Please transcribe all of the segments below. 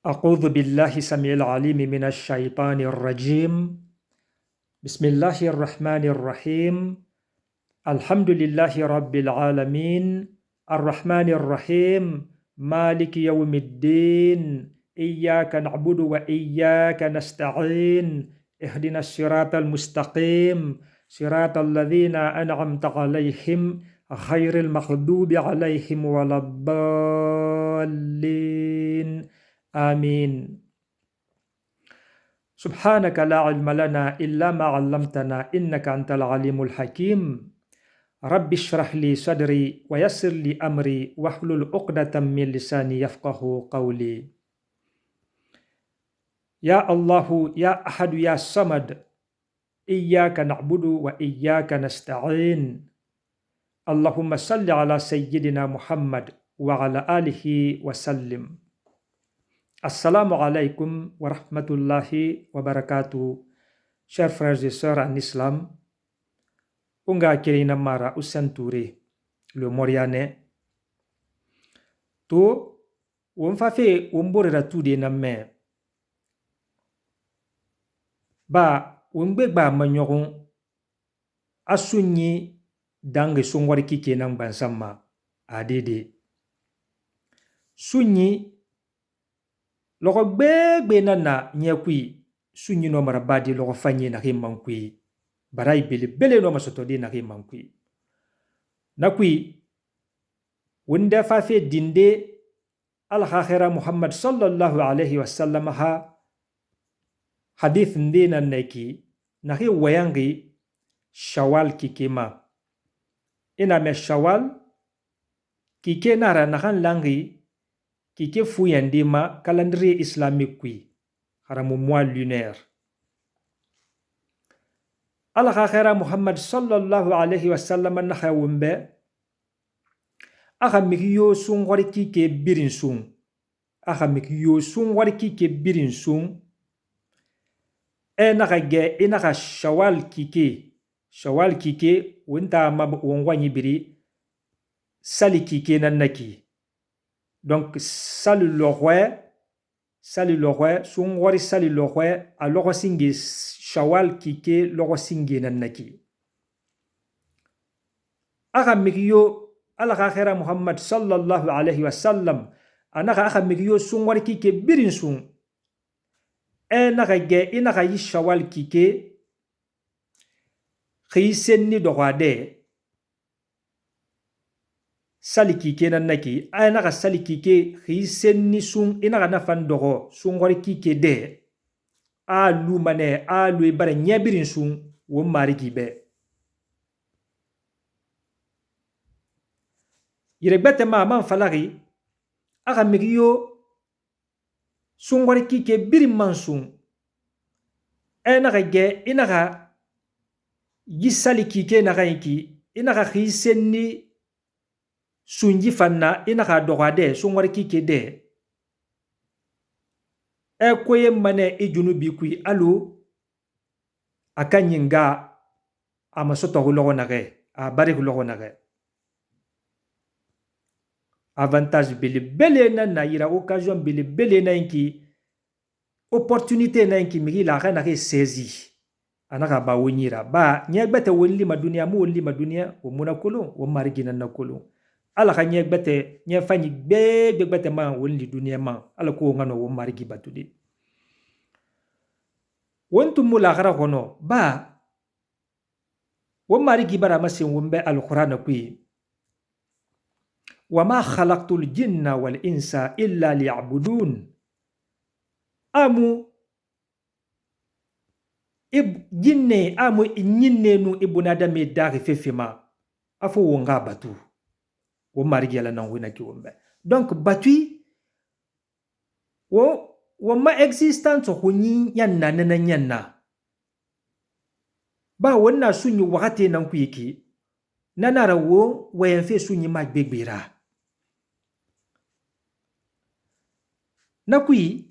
أعوذ بالله السميع العليم من الشيطان الرجيم. بسم الله الرحمن الرحيم. الحمد لله رب العالمين الرحمن الرحيم مالك يوم الدين إياك نعبد وإياك نستعين اهدنا الصراط المستقيم صراط الذين أنعمت عليهم غير المغضوب عليهم ولا الضالين آمين. سبحانك لا علم لنا إلا ما علمتنا إنك أنت العليم الحكيم. رب اشرح لي صدري ويسر لي أمري واحلل عقدة من لساني يفقه قولي. يا الله يا أحد يا صمد إياك نعبد وإياك نستعين. اللهم صل على سيدنا محمد وعلى آله وسلم. Assalamu alaikum wa rahmatullahi wa barakatuh. Chers frères et sœurs en islam, unga kirina mara Touré, le Morianais. To, wonfafe womborera tude na me. Ba, wongbe ba manyoron asunyi dange songwari kike nang bansama adede. Sunyi logo gbegbe na nyekwi sunyi no marabadi logo fanyi na himankwi barai bele no masotodi na himankwi nakwi wunda fafe dinde al-khakhira Muhammad sallallahu alaihi wasallam ha hadith ndina neki na hi wayangi shawal kikema ina me shawal kike nara na han langi kike fuyandima calendrier islamique kui haramu mois lunaire. Al-khakhira Muhammad sallallahu alaihi wasallam na khawumbe aka mikiyo sun wari kike birin sun aka mikiyo sun wari kike birin sun naka ge naka shawal kike wunta mab wongwanyi biri sali kike nanaki. Donc, salut le roi, son wari salut le roi, a l'oro singi shawal kike, l'oro singi nanaki. Aka mikiyo, al-khakhira Muhammad sallallahu alayhi wa sallam, anaka aka mikiyo son wari kike birin sun, naka ge, inaka yi shawal kike, khisen ni dohade, sali kike nanaki naka sali kike khisen ni sun inaka nafan dogo sun wari kike de alu mane alu ibara nyabirin sun wo mari kibe yirebete ma man falari aka migiyo sun wari kike birin mansun naka ge inaka yisali kike naka yiki inaka khisen ni sunji fanna inaka dogade sungwari kike de koye mane ijunubi kui alu akanyinga amasoto hulogo nage bari hulogo nage avantage bele na ira occasion bele na inki opportunité na inki migi la kana ke sezi anaka ba wonyira ba nyagbete wonli madunia mu wonli madunia wo munakolo wo marigina nakolo ala ka nyegbete nyefanyi gbete ma wonli dunia ma ala ko ngano wo marigi batude wontu mula gara hono ba wo marigi bara masin wombe alquran kui wama khalaqtul jinna wal insa illa liya'budun amu jinne amu nyinne nu ibunadame dari fefema afo wonga batu wo marigi ala nan wina ki wombe donc batui wo ma existence ko nyi yanna nyanna ba wonna sunyi wakati nan ku yiki nanara wo wayan fe sunyi ma gbegbera na kui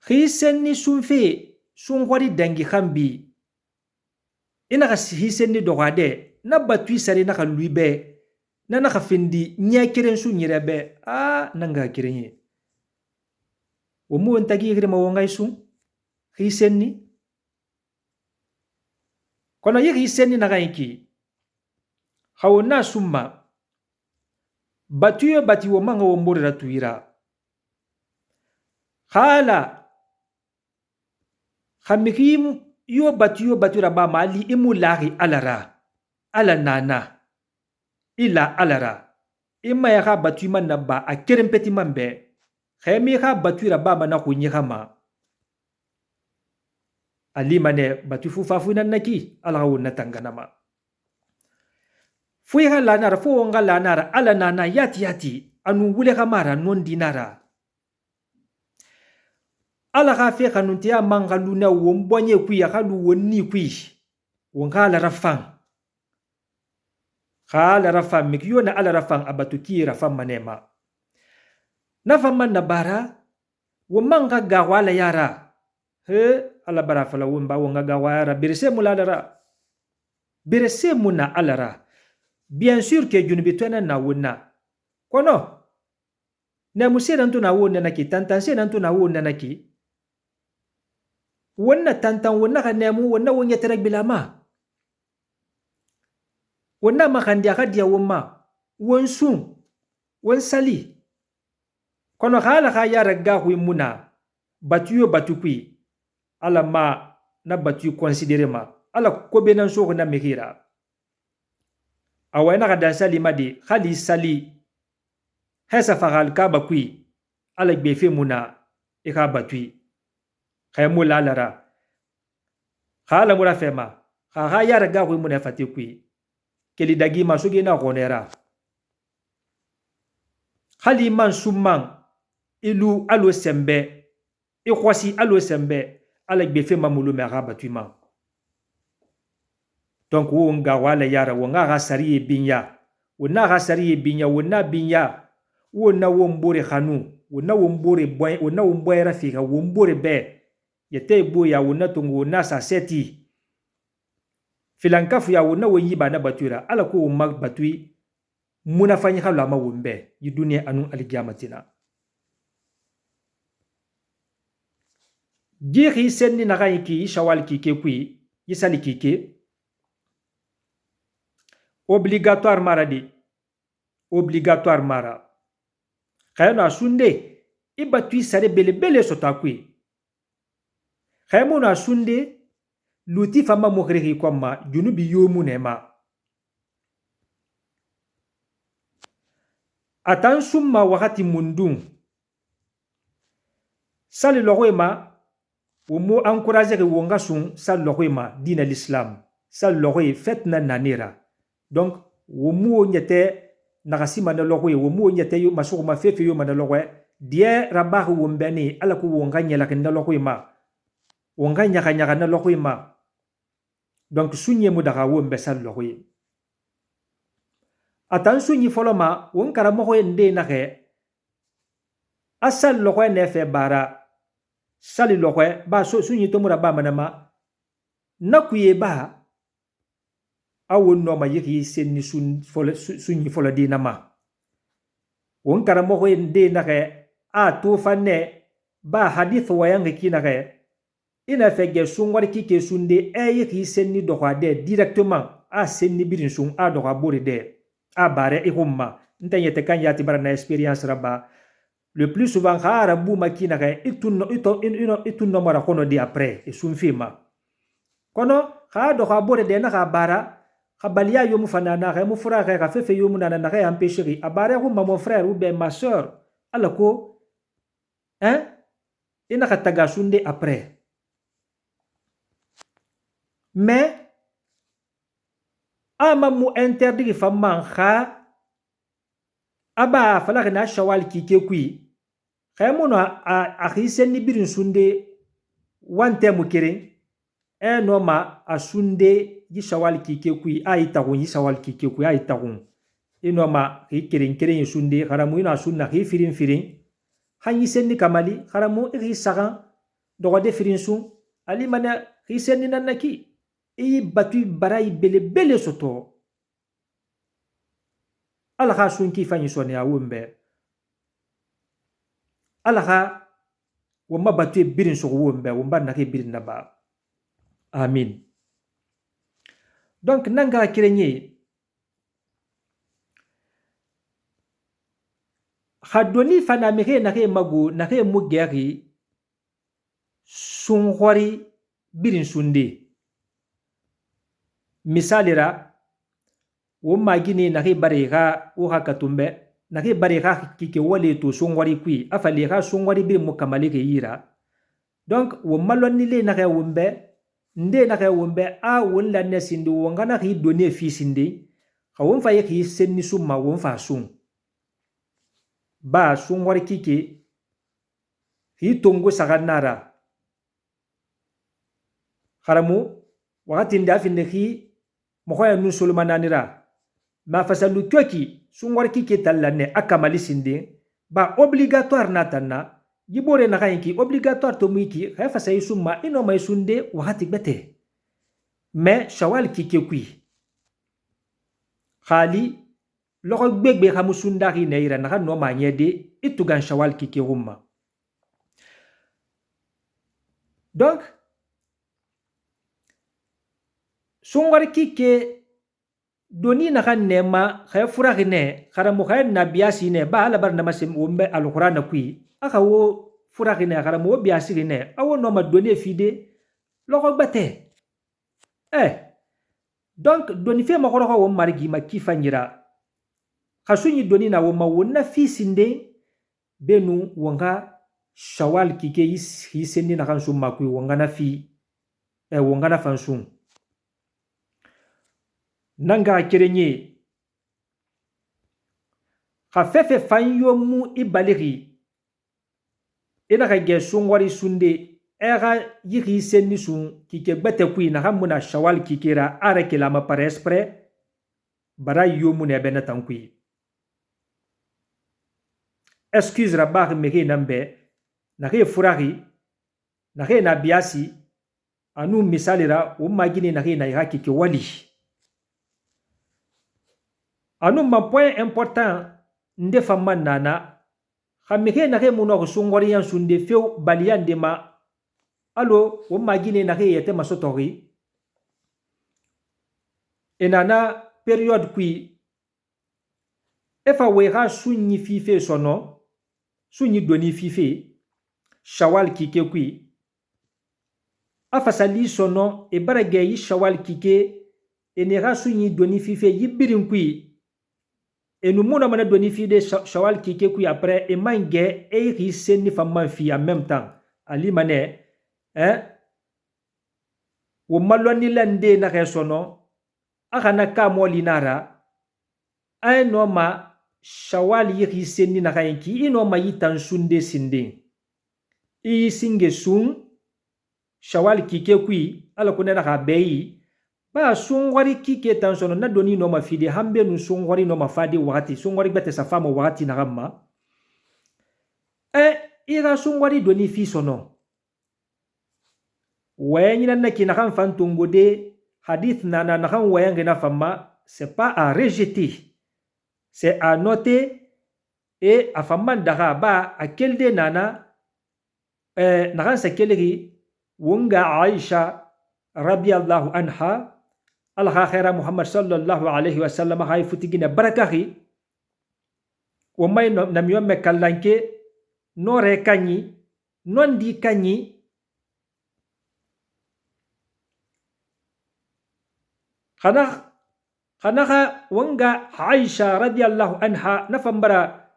khisen ni sunfe sun wari dangi khambi ina ka hisen ni dogade na batui sare na ka luibe nana khafindi nya kiren su nyirebe nanga kirenye womu ntagi gire mawonga isu khisenni kono yi khisenni naga yiki khawna summa batuyo bati wo manga wo mbore tuira khala khamikim yo batuyo batura ba mali imulahi alara ala nana ila alara imma ya kha batu man na ba a kerem peti mambe khemi kha batu ra ba mana kunyi khama ali mane batu fu fa fu nan naki ala wonna tanganama fu ya la nara fu nga la nara ala nana yati anu wule khamara non dinara ala kha fe khanuntia mangaluna wombonye kuya khalu wonni kwi wongala rafang khala rafam mikiyo na ala rafang abatuki rafam manema nafaman na bara wamanga gawala yara ala bara fala wumba wonga gawara birese muladara birese muna alara bien sûr que junubi tona na wonna kono na musira ntu na wonna naki tantanse nantu na wonna naki wonna tantan wonna kanemu wonna wonya terek bilama wonna makandia kadia woma wonsum wonsali kono khala khayara gahu muna batuyo batukui ala ma na batu considérer ma ala ko benan so na mehira awena kada sali madi khali sali hesa fagal ka bakui ala gbefe muna e ka batui khaymu lalara khala mura fema khayara gahu muna fatikui keli dagi masugi na gonera khali man summan ilu alo sembe ikwasi alo sembe ala gbefe mamulu me rabatuma donc wo nga wala yara wo nga sariye binya wona ga sariye binya wona binya wona wombore khanu wona wombore boy wona womboy rafika wombore be yete boya wona tungu na sa seti filankafu ya wona wonyi bana batura ala ko mag batui munafanya khala ma wombe yi dunia anu aligamatina Giri senni nagaiki shawal kike kui yisali kike obligatoire mara khayna sunde ibatui sare bele sota kui khaymuna sunde luti fama mokhrehi kwama junubi yomu nema atan summa wakati mundung sali logoema womo encourager que wonga sun sal logoema dina l'islam sal logoe fetna nanira donc womo nyete nakasima na logoe womo nyete yo masuko mafefe yo mana logoe die rabahu wombeni ala ku wonga nyela ken logoema wonga nyaka na logoema donc sunye mu daga wombe sal logoe atan sunyi foloma won karamo ko ende nake asal logoe ne fe bara sali logoe ba sunyi to mura ba manama nakuye ba awon no ma yiki senni sunyi fola dinama won karamo ko ende nake a to fanne ba hadith wayange kinake ina fege sungwar kike sunde yiki senni dokwade directement a senni birin sun a dokwa bore de a bare ihumma ntanyete kan yati bara na experience raba le plus souvent khara bu makina ka itunno mara kono di après e sunfima kono kha do kha bore de na kha bara khabalia yo mufana na kha mufura kha fefe yo munana na kha empêcher abare humma mon frère ou bien ma sœur alako ina kha taga sunde après mais ama mu interdit famman kha aba fala na shawal kike kui khaymono a khisen ni birin sunde wante mu kere no ma a sunde yi shawal kike kui ay tagun yi shawal kike kui ay tagun ino ma hi keren sunde kharamu ina sunna hi firin hanyi senni kamali kharamu hi sagan do de firin sun ali mana hi senni nanaki i batu barai bele soto ala ha sunki fanyi sone ya wumbe ala ha wama batwe birin so wumbe wumba na ke birin na ba amin. Donc nanga kirenye khadoni fana meke na ke magu na ke mugeri sunghori birin sunde misalira wo magini na ke barega wo hakatumbe na ke barega kike wale to sunghori kui afali ga sunghori birin mukamale ke yira. Donc wo maloni le na ke wumbe nde na ke wumbe a won la nesindi wo ngana ki donner fi sindi ha won fa yeki senni summa won fa sun ba sunghori kike hi tongo saganara haramu wakati nda finde hi mohoya nu sulumananira ma fasalu toki sunghori kike talane akamali sindi ba obligatoire natanna yibore na kanki obligatoire to miki ha fasay summa ino may sunde wakati bete mais shawal kike kui khali loko gbegbe xamu sundari neira na no ma nyede itugan shawal kike rumma. Donc sungwar kike doni na kan nema khaya furagi ne kharamu khaya nabiyasi ne ba ala bar namasem umbe alquran kui aka wo furagi ne kharamu wo biasi ne awo no ma doni fide loko bate donc doni fe ma ko wo margi ma kifanyira khasuni doni na wo ma wonna fi sinde benu wonga shawal kike hisendi na kan summa kui wonga na fi wonga na fansun nanga kerenye khafefe fanyo mu ibaliri ina ka ge sungwari sunde era yiri senni sun kike gbete kui na hamuna shawal kikera are kila ma par esprit bara yomu ne bena tankui excuse rabah mege nambe na ke furari na ke na biasi anu misalira o magini na ke na ira kike wali anu ma point important nde famma nana khamike na ke muno ko sungwari yan sunde feu balian de ma alo o magine na ke yete masotori enana periode kui efa wera sunyi fife sono sunyi doni fife shawal kike kui afasali sono e barage yi shawal kike enera sunyi doni fife yibirin kui enu mona mana doni fide shawal kike kui après e mange e ri senni famman fi en même temps ali mané wo maloni lande na resono akana ka moli nara ay no ma shawal yi senni na kayanki ino ma yitan sunde sinde i singe sun shawal kike kui ala kunena ka beyi ba sungwari kike tan sono na doni no ma fide hambe nu sungwari no ma fadi wakati sungwari bete sa fama wakati na gamma ira sungwari doni fi sono wayina na ki na kan fantungo de hadith na kan wayange na fama c'est pas à rejeter c'est à noter et à fama daga ba akelde nana na kan sakeleri wonga Aisha radiyallahu anha alha khaira Muhammad sallallahu alaihi wasallam hay futigina barakahi o may na miyomme kallanke no re kanyi non di kanyi khana wanga Aisha radiyallahu anha nafambara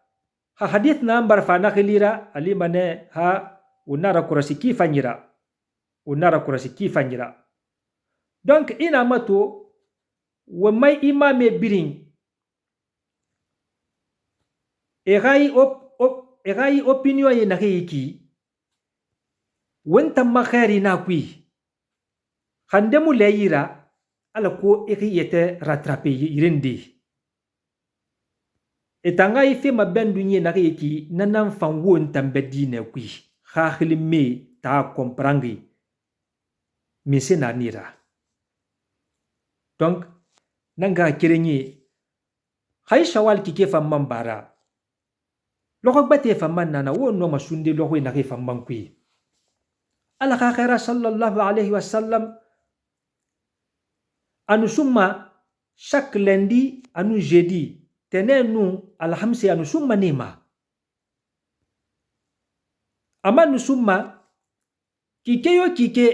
ha hadith number fa nakhilira alimane ha unara kurasi kifanyira donc ina mato wa mai imame birin egai opinion ye na ki wanta makhari na kui khandemu leira ala ko yete rattraper yirindi etanga ife mabendu nye na ki nanan fanwo ntambedine kui khakhli me ta comprendre mise na nira. Donc nanga kirenye hay shawal kike famman bara loko bate famman nana wo no masunde loko ina ke famman kui ala khaira sallallahu alaihi wasallam anu summa chaque lundi anu jeudi tenenu alhamsi anu summa nima amanu summa kike yo kike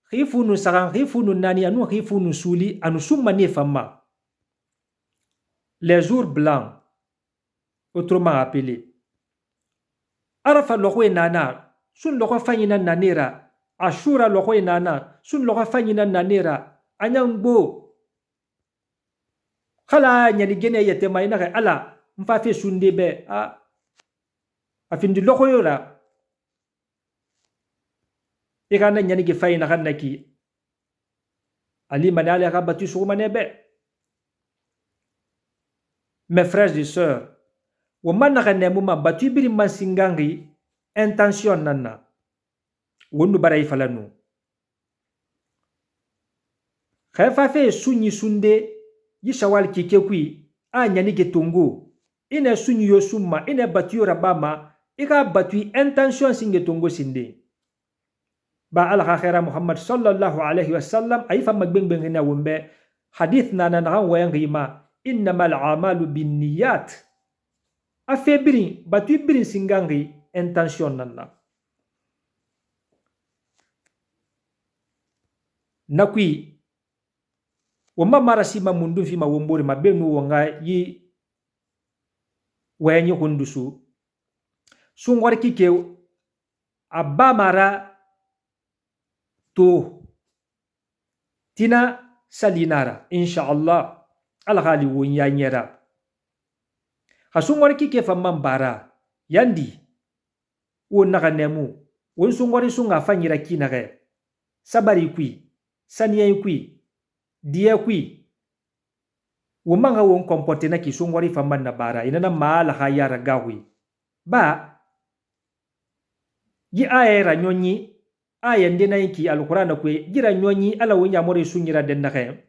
khifunu saran khifunu nani anu khifunu suli anu summa ne famma les jours blancs, autrement appelés. Arafa loko nana, sun loko fanyina nanera, Ashura loko nana, sun loko fanyina nanera, anyangbo. Khala nyani gene yete mayina ke ala, mfafe sundebe, afindi loko yora. Ikana nyani ke fayina kanaki. Ali manale akabatu sukumanebe. Mes frères et sœurs, womana kanemuma batu biri mansingangi intention nana wonu barai falanu khafa fe sunyi sunde yishawal kikekui a nyani getongo ina sunyi yo summa ina batu rabama ika batu intention singe tongo sinde ba al khaira Muhammad sallallahu alaihi wasallam ay fa magbeng na wombe hadith nana na wayangi ma innamal a'malu binniyat afebiri batu birin singangi intention nanna nakui wama marasima mundu fi mawombori mabenu wanga yi wayanyi hundusu sungwar kike abamara to tina salinara inshallah alhali won ya nyera hasungwari kike famman bara yandi won naga nemu won sungwari sunga fanyira kinage sabari kui saniya kui dia kui womanga won comporte na ki sungwari famman na bara inana mala hayara gawi ba yi ayera nyonyi ayende na yiki alqur'ana kwe gira nyonyi ala wonya more sunyira den nage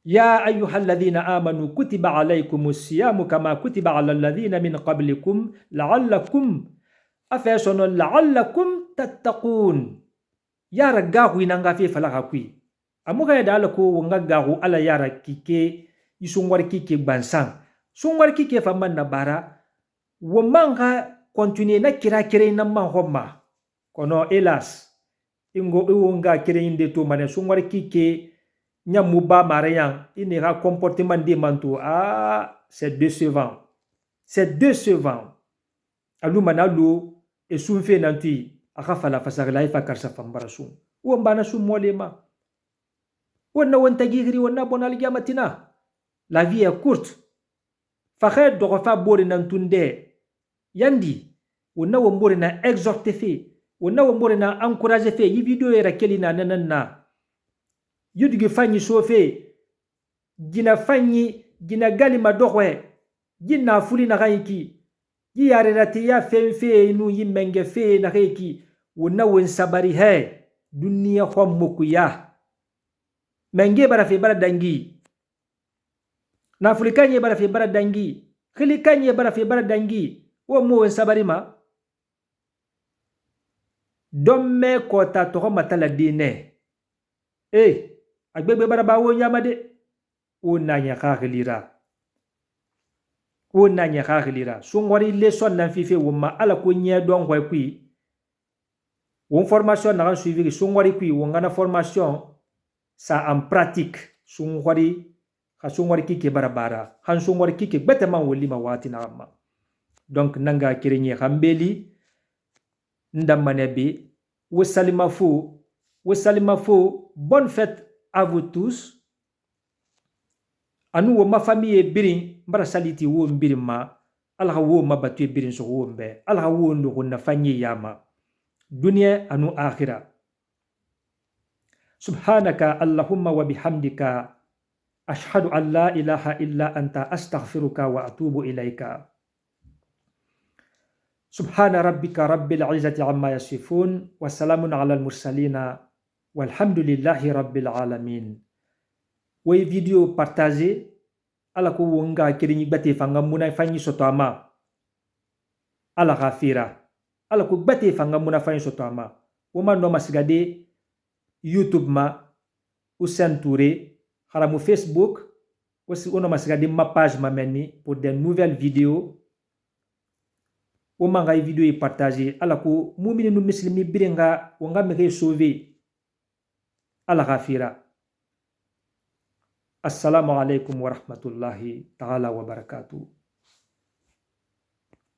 يا أيها الذين آمنوا كتب عليكم الصيام كما كتب على الذين من قبلكم لعلكم أفسن لعلكم تتقون يا رجاوي نعافي فلاكوي أمو كي دالكو ونعاو على يا ركيكي يسونغور كيكي بانسان سونغور كيكي فمان نبارا ومانغا continue na kira namma homma kono hélas ingo iwonga kirein de to mane songwar kike nyamuba marian ini ha comportement de manto c'est décevant alu manalu e sunfe nanti aka fala fasagla ifa karsa fambarasu wombana su molema wonna wonta gigri wonna bonal jamatina la vie est courte fa khair do fa bori nantunde yandi wonna wombori na exhorter fe wonna wombori na encourager fe yi video era kelina nanana yudige fanyi sofe gina fanyi gina gali madohwe gina fuli na gaiki yi yare rati ya fe nu yimenge fe na gaiki wonna won sabari he dunia kwa mokuya menge bara fe bara dangi na fulikanye bara fe bara dangi khilikanye bara fe bara dangi wo mo won sabari ma domme kota to matala dine agbegbe bara ba wo nyamade wonna nya khaglira sungwari leçon nan fife wumma ala ko nye don hoy kui won formation na suivi sungwari kui wongana formation ça en pratique sungwari kike bara han sungwari kike betema woli ma wati na amma donc nanga kirenye khambeli ndamane wassalima fo bonne fête à vous tous. Anu wo ma famille birin mbara saliti wo mbirin ma alha wo ma batu birin so wo mbe alha wo ndo na fanyi yama dunya anu akhira subhanaka allahumma wa bihamdika ashhadu an la ilaha illa anta astaghfiruka wa atubu ilaika subhana rabbika rabbil izzati amma yasifun wa salamun ala al mursalina walhamdulillahi rabbil alamin. way video partager ala ko wonga kiri gbate fanga muna fanyi soto ama ala ghafira ala ko gbate fanga muna fanyi soto ama woma no masigade YouTube ma Ousseyn Touré haramu Facebook aussi ono masigade ma page ma menni pour des nouvelles vidéos woma ngai vidéo yi partager ala ko mumini no muslimi birenga wonga meke sauver ala ghafira. Assalamu alaikum wa rahmatullahi ta'ala wa barakatuh.